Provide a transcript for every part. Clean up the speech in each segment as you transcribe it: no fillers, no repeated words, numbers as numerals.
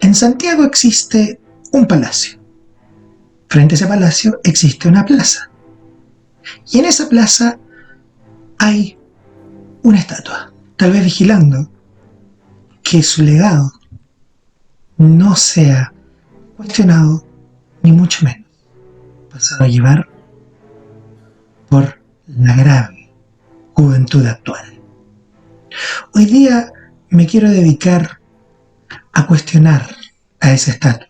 En Santiago existe un palacio. Frente a ese palacio existe una plaza. Y en esa plaza hay una estatua, tal vez vigilando que su legado no sea cuestionado, ni mucho menos pasado a llevar por la grave juventud actual. Hoy día me quiero dedicar a cuestionar a esa estatua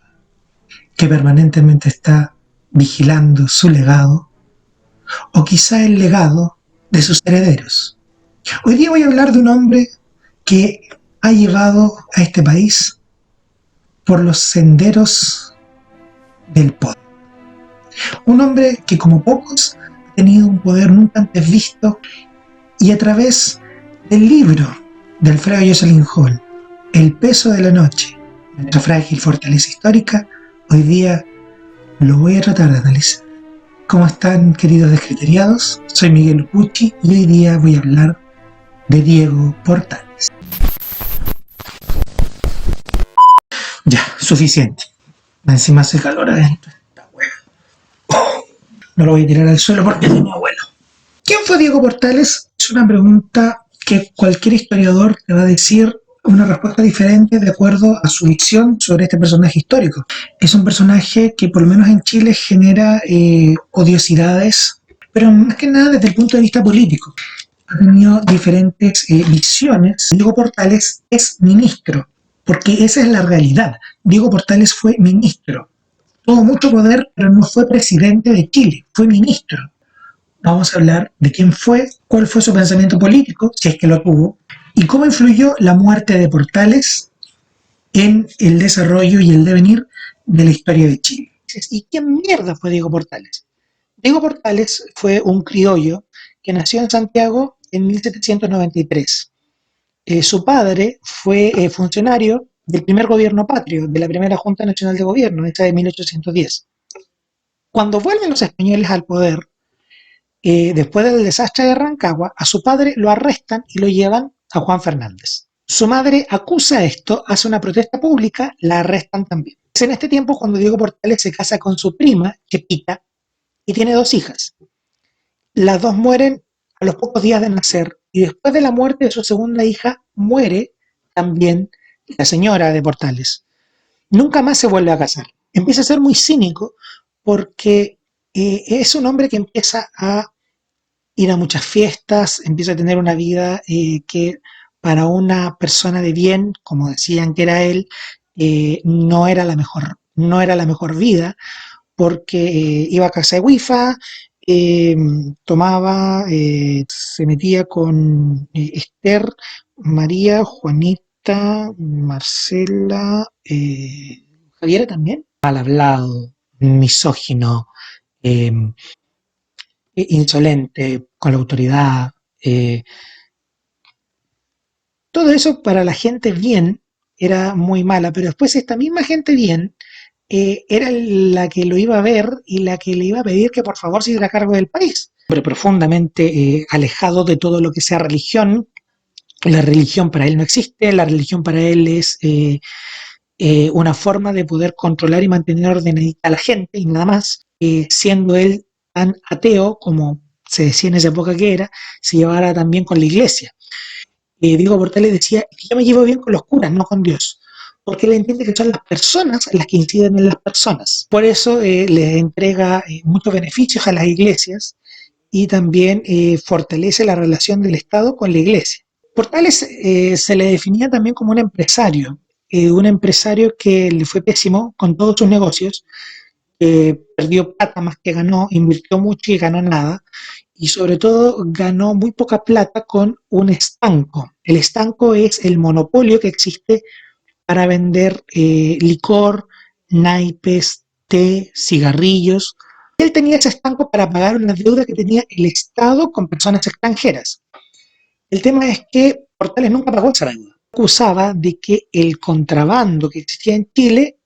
que permanentemente está vigilando su legado, o quizá el legado de sus herederos. Hoy día voy a hablar de un hombre que ha llevado a este país por los senderos del poder. Un hombre que, como pocos, ha tenido un poder nunca antes visto, y a través del libro de Alfredo Jocelyn Hall, El peso de la noche, nuestra frágil fortaleza histórica, hoy día lo voy a tratar de analizar. ¿Cómo están, queridos descriteriados? Soy Miguel Pucci y hoy día voy a hablar de Diego Portales. Ya, suficiente. Encima hace calor adentro. Esta hueá. No lo voy a tirar al suelo porque es de mi abuelo. ¿Quién fue Diego Portales? Es una pregunta que cualquier historiador te va a decir una respuesta diferente de acuerdo a su visión sobre este personaje histórico. Es un personaje que por lo menos en Chile genera odiosidades, pero más que nada desde el punto de vista político. Ha tenido diferentes visiones. Diego Portales es ministro, porque esa es la realidad. Diego Portales fue ministro. Tuvo mucho poder, pero no fue presidente de Chile, fue ministro. Vamos a hablar de quién fue, cuál fue su pensamiento político, si es que lo tuvo, y cómo influyó la muerte de Portales en el desarrollo y el devenir de la historia de Chile. ¿Y quién mierda fue Diego Portales? Diego Portales fue un criollo que nació en Santiago en 1793. Su padre fue funcionario del primer gobierno patrio, de la primera Junta Nacional de Gobierno, esta de 1810. Cuando vuelven los españoles al poder, después del desastre de Rancagua, a su padre lo arrestan y lo llevan a Juan Fernández. Su madre acusa esto, hace una protesta pública, la arrestan también. Es en este tiempo cuando Diego Portales se casa con su prima, Chepita, y tiene 2 hijas. Las 2 mueren a los pocos días de nacer, y después de la muerte de su segunda hija, muere también la señora de Portales. Nunca más se vuelve a casar. Empieza a ser muy cínico porque es un hombre que empieza a ir a muchas fiestas, empieza a tener una vida que para una persona de bien, como decían que era él, no era la mejor vida, porque iba a casa de Wifa, tomaba, se metía con Esther, María, Juanita, Marcela, Javiera también, mal hablado, misógino, eh, insolente con la autoridad. Todo eso para la gente bien era muy mala, pero después esta misma gente bien era la que lo iba a ver y la que le iba a pedir que por favor se hiciera cargo del país. Pero profundamente alejado de todo lo que sea religión. La religión para él no existe, la religión para él es una forma de poder controlar y mantener ordenadita a la gente y nada más, siendo él tan ateo como se decía en esa época que era, se llevara también con la iglesia. Diego Portales decía que yo me llevo bien con los curas, no con Dios, porque él entiende que son las personas las que inciden en las personas. Por eso les entrega muchos beneficios a las iglesias y también fortalece la relación del Estado con la iglesia. Portales se le definía también como un empresario que le fue pésimo con todos sus negocios, perdió plata más que ganó, invirtió mucho y ganó nada, y sobre todo ganó muy poca plata con un estanco. El estanco es el monopolio que existe para vender licor, naipes, té, cigarrillos. Él tenía ese estanco para pagar una deuda que tenía el Estado con personas extranjeras. El tema es que Portales nunca pagó esa deuda. Acusaba de que el contrabando que existía en Chile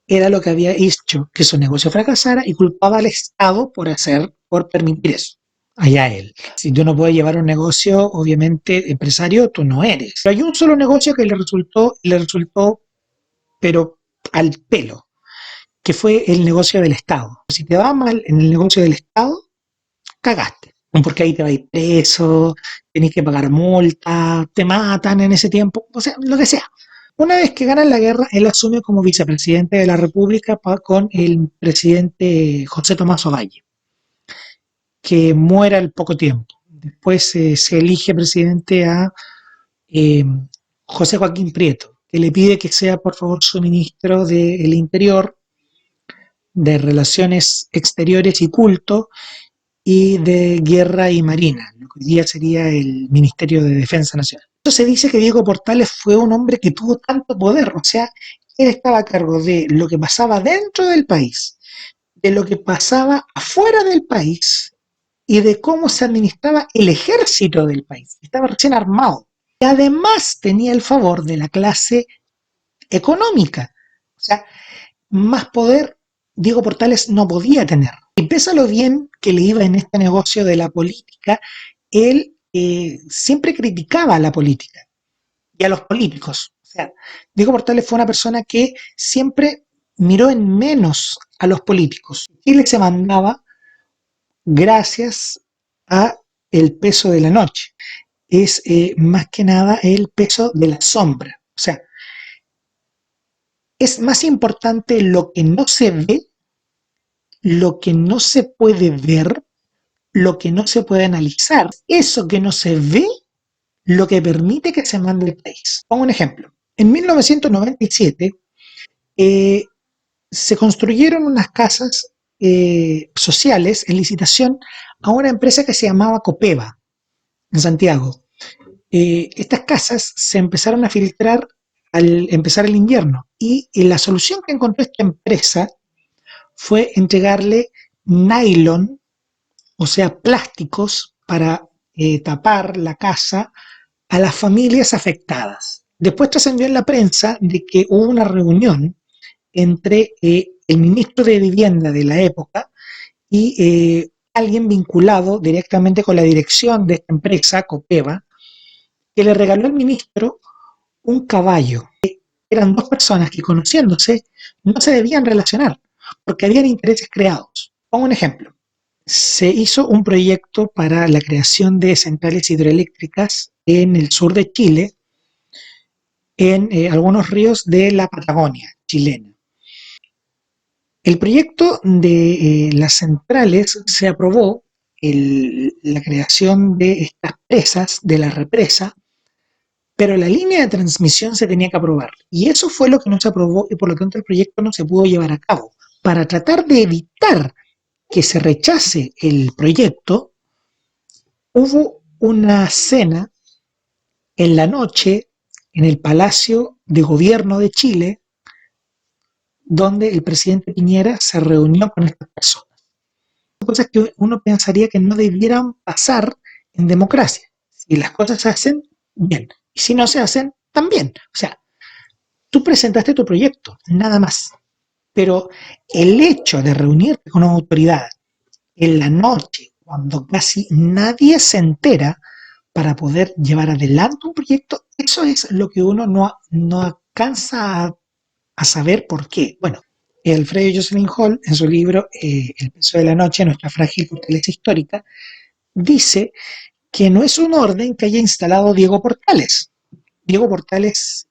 era lo que había hecho que su negocio fracasara y culpaba al Estado por permitir eso. Allá él. Si tú no puedes llevar un negocio, obviamente, empresario, tú no eres. Pero hay un solo negocio que le resultó, pero al pelo, que fue el negocio del Estado. Si te va mal en el negocio del Estado, cagaste. Porque ahí te vas preso, tenés que pagar multa, te matan en ese tiempo, o sea, lo que sea. Una vez que ganan la guerra, él asume como vicepresidente de la República con el presidente José Tomás Ovalle, que muere al poco tiempo. Después se elige presidente a eh, José Joaquín Prieto, que le pide que sea por favor su ministro del Interior, de Relaciones Exteriores y Culto, y de Guerra y Marina, lo que hoy día sería el Ministerio de Defensa Nacional. Entonces se dice que Diego Portales fue un hombre que tuvo tanto poder, o sea, él estaba a cargo de lo que pasaba dentro del país, de lo que pasaba afuera del país y de cómo se administraba el ejército del país. Estaba recién armado. Y además tenía el favor de la clase económica. O sea, más poder Diego Portales no podía tener. Y pese a lo bien que le iba en este negocio de la política, él siempre criticaba a la política y a los políticos. O sea, Diego Portales fue una persona que siempre miró en menos a los políticos. Chile se mandaba gracias a el peso de la noche. Es más que nada el peso de la sombra. O sea, es más importante lo que no se ve, lo que no se puede ver, lo que no se puede analizar. Eso que no se ve, lo que permite que se mande el país. Pongo un ejemplo. En 1997 eh, se construyeron unas casas sociales en licitación a una empresa que se llamaba Copeva, en Santiago. Estas casas se empezaron a filtrar al empezar el invierno y la solución que encontró esta empresa fue entregarle nylon, o sea, plásticos para tapar la casa a las familias afectadas. Después trascendió en la prensa de que hubo una reunión entre el ministro de Vivienda de la época y alguien vinculado directamente con la dirección de esta empresa, Copeva, que le regaló al ministro un caballo. Eran dos personas que conociéndose no se debían relacionar porque habían intereses creados. Pongo un ejemplo. Se hizo un proyecto para la creación de centrales hidroeléctricas en el sur de Chile, en algunos ríos de la Patagonia chilena. El proyecto de las centrales se aprobó, la creación de estas presas, de la represa, pero la línea de transmisión se tenía que aprobar. Y eso fue lo que no se aprobó y por lo tanto el proyecto no se pudo llevar a cabo. Para tratar de evitar que se rechace el proyecto, hubo una cena en la noche en el Palacio de Gobierno de Chile, donde el presidente Piñera se reunió con estas personas. Cosas que uno pensaría que no debieran pasar en democracia. Si las cosas se hacen, bien. Y si no se hacen, también. O sea, tú presentaste tu proyecto, nada más. Pero el hecho de reunirte con una autoridad en la noche, cuando casi nadie se entera, para poder llevar adelante un proyecto, eso es lo que uno no alcanza a saber por qué. Bueno, Alfredo Jocelyn Hall, en su libro El peso de la noche, nuestra frágil fortaleza histórica, dice que no es un orden que haya instalado Diego Portales. Diego Portales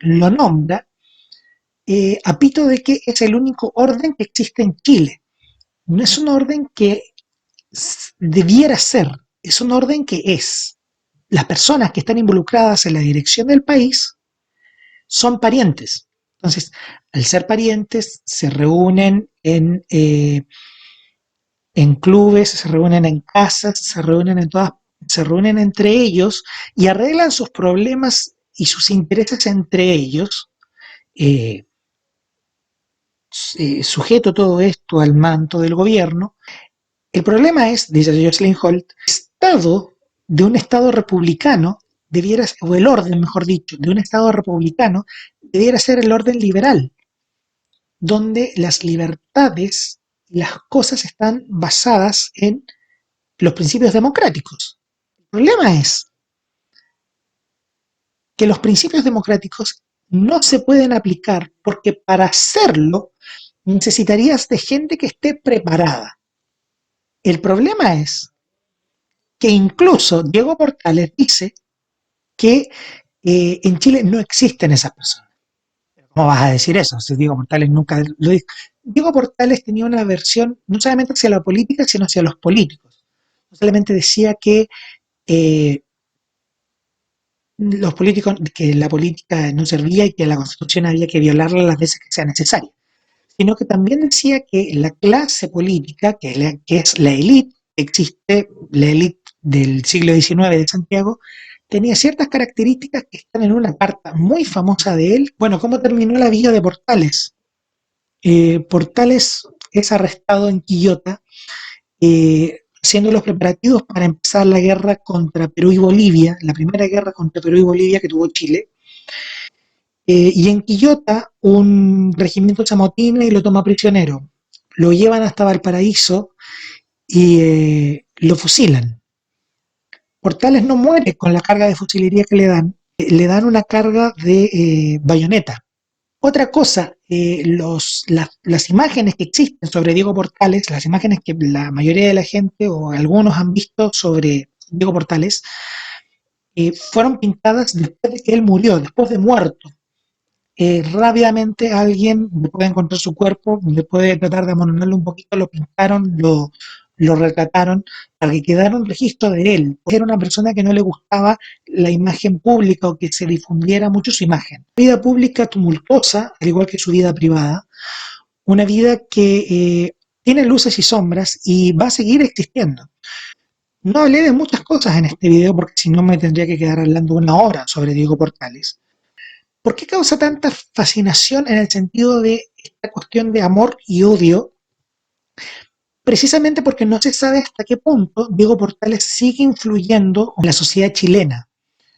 lo nombra a pito de que es el único orden que existe en Chile. No es un orden que debiera ser, es un orden que es. Las personas que están involucradas en la dirección del país son parientes. Entonces, al ser parientes, se reúnen en clubes, se reúnen en casas, se reúnen entre ellos y arreglan sus problemas y sus intereses entre ellos, eh, sujeto todo esto al manto del gobierno. El problema es, dice Jocelyn Holt, de un Estado republicano debiera, o el orden, mejor dicho, de un Estado republicano debiera ser el orden liberal, donde las libertades y las cosas están basadas en los principios democráticos. El problema es que los principios democráticos no se pueden aplicar porque para hacerlo necesitarías de gente que esté preparada. El problema es que incluso Diego Portales dice que en Chile no existen esas personas. ¿Cómo vas a decir eso? Si Diego Portales nunca lo dijo. Diego Portales tenía una versión no solamente hacia la política, sino hacia los políticos. No solamente decía que eh, los políticos, que la política no servía y que la constitución había que violarla las veces que sea necesario, sino que también decía que la clase política, que es la élite, existe la élite del siglo XIX de Santiago, tenía ciertas características que están en una carta muy famosa de él. Bueno, ¿cómo terminó la vida de Portales? Portales es arrestado en Quillota, haciendo los preparativos para empezar la guerra contra Perú y Bolivia, la primera guerra contra Perú y Bolivia que tuvo Chile. Y en Quillota un regimiento se amotina y lo toma prisionero. Lo llevan hasta Valparaíso y lo fusilan. Portales no muere con la carga de fusilería que le dan una carga de bayoneta. Otra cosa, las imágenes que existen sobre Diego Portales, las imágenes que la mayoría de la gente o algunos han visto sobre Diego Portales, fueron pintadas después de que él murió, después de muerto. Rápidamente alguien después de encontrar su cuerpo, después de tratar de amononarlo un poquito, lo pintaron, lo retrataron para que quedara un registro de él. Porque era una persona que no le gustaba la imagen pública o que se difundiera mucho su imagen. Una vida pública tumultuosa, al igual que su vida privada, una vida que tiene luces y sombras y va a seguir existiendo. No hablé de muchas cosas en este video porque si no me tendría que quedar hablando una hora sobre Diego Portales. ¿Por qué causa tanta fascinación en el sentido de esta cuestión de amor y odio? Precisamente porque no se sabe hasta qué punto Diego Portales sigue influyendo en la sociedad chilena.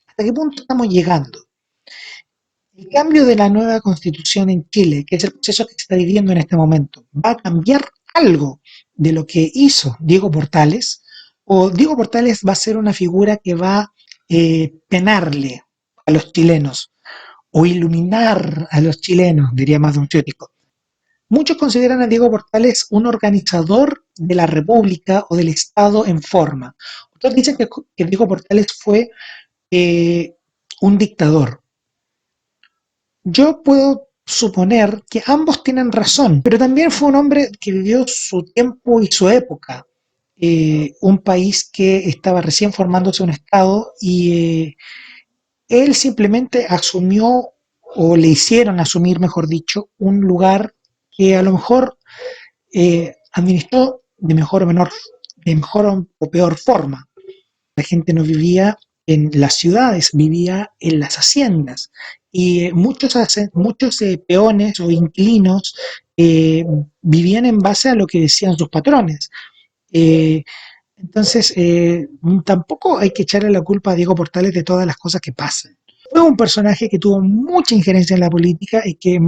¿Hasta qué punto estamos llegando? El cambio de la nueva constitución en Chile, que es el proceso que se está viviendo en este momento, ¿va a cambiar algo de lo que hizo Diego Portales? ¿O Diego Portales va a ser una figura que va a penarle a los chilenos o iluminar a los chilenos, diría más de un teórico? Muchos consideran a Diego Portales un organizador de la República o del Estado en forma. Otros dicen que Diego Portales fue eh, un dictador. Yo puedo suponer que ambos tienen razón, pero también fue un hombre que vivió su tiempo y su época. Un país que estaba recién formándose un Estado y él simplemente asumió, o le hicieron asumir, mejor dicho, un lugar que a lo mejor administró de mejor o peor forma. La gente no vivía en las ciudades, vivía en las haciendas. Y muchos peones o inquilinos eh, vivían en base a lo que decían sus patrones. Eh, entonces, tampoco hay que echarle la culpa a Diego Portales de todas las cosas que pasan. Fue un personaje que tuvo mucha injerencia en la política y que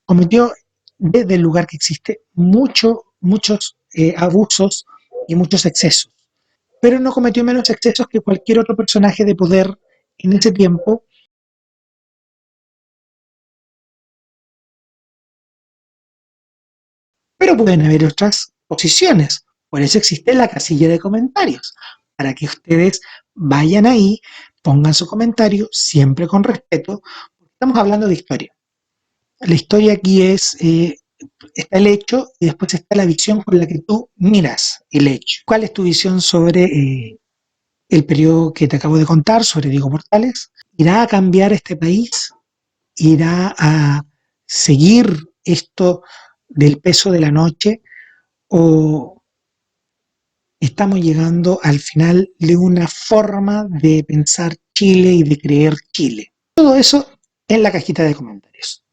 cometió, desde el lugar que existe, muchos abusos y muchos excesos. Pero no cometió menos excesos que cualquier otro personaje de poder en ese tiempo. Pero pueden haber otras posiciones. Por eso existe la casilla de comentarios, para que ustedes vayan ahí, pongan su comentario, siempre con respeto, porque estamos hablando de historia. La historia aquí está el hecho y después está la visión con la que tú miras el hecho. ¿Cuál es tu visión sobre el periodo que te acabo de contar, sobre Diego Portales? ¿Irá a cambiar este país? ¿Irá a seguir esto del peso de la noche? ¿O estamos llegando al final de una forma de pensar Chile y de creer Chile? Todo eso en la cajita de comentarios.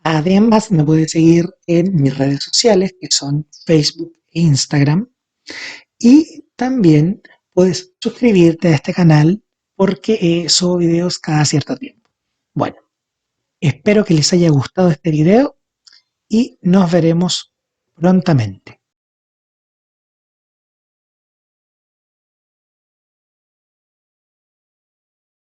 Además, me puedes seguir en mis redes sociales, que son Facebook e Instagram. Y también puedes suscribirte a este canal porque subo videos cada cierto tiempo. Bueno, espero que les haya gustado este video y nos veremos prontamente.